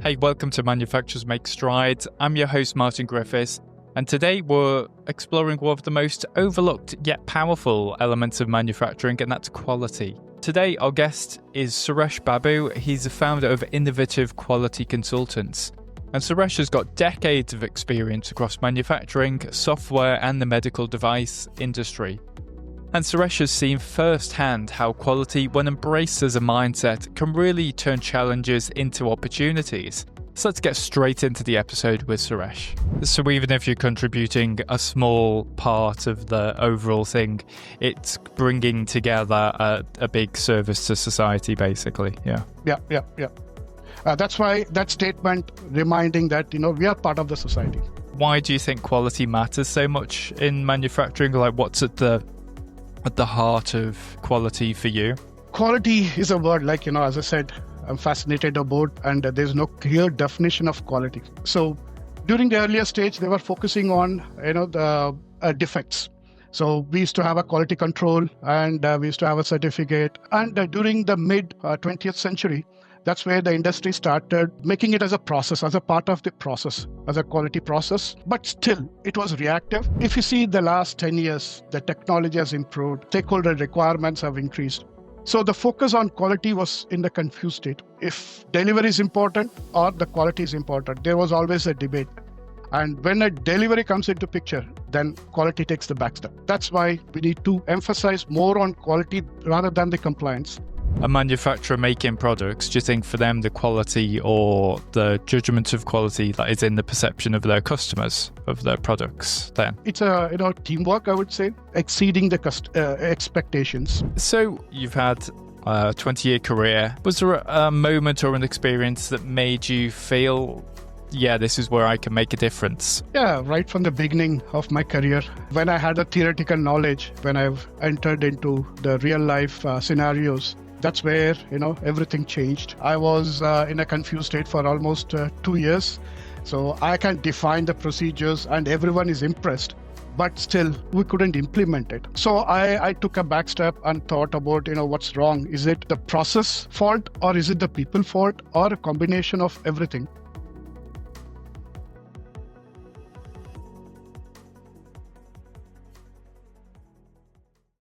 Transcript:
Hey, welcome to Manufacturers Make Strides. I'm your host, Martin Griffiths, and today we're exploring one of the most overlooked yet powerful elements of manufacturing, and that's quality. Today, our guest is Suresh Babu. He's the founder of Innovative Quality Consultants. And Suresh has got decades of experience across manufacturing, software, and the medical device industry. And Suresh has seen firsthand how quality, when embraced as a mindset, can really turn challenges into opportunities. So let's get straight into the episode with Suresh. So even if you're contributing a small part of the overall thing, it's bringing together a big service to society, basically. Yeah. That's why that statement reminding that, we are part of the society. Why do you think quality matters so much in manufacturing? Like, what's at the heart of quality for you? Quality is a word, as I said, I'm fascinated about, and there's no clear definition of quality. So during the earlier stage, they were focusing on, the defects. So we used to have a quality control and we used to have a certificate. And during the mid 20th century, that's where the industry started making it as a process, as a part of the process, as a quality process. But still, it was reactive. If you see the last 10 years, the technology has improved, stakeholder requirements have increased. So the focus on quality was in the confused state. If delivery is important or the quality is important, there was always a debate. And when a delivery comes into picture, then quality takes the back step. That's why we need to emphasize more on quality rather than the compliance. A manufacturer making products, do you think for them the quality or the judgment of quality that is in the perception of their customers of their products then? It's a teamwork, I would say, exceeding the expectations. So you've had a 20-year career. Was there a moment or an experience that made you feel, yeah, this is where I can make a difference? Yeah, right from the beginning of my career, when I had a theoretical knowledge, when I've entered into the real life scenarios, that's where, everything changed. I was in a confused state for almost 2 years. So I can define the procedures and everyone is impressed, but still we couldn't implement it. So I took a back step and thought about, what's wrong? Is it the process fault or is it the people fault or a combination of everything?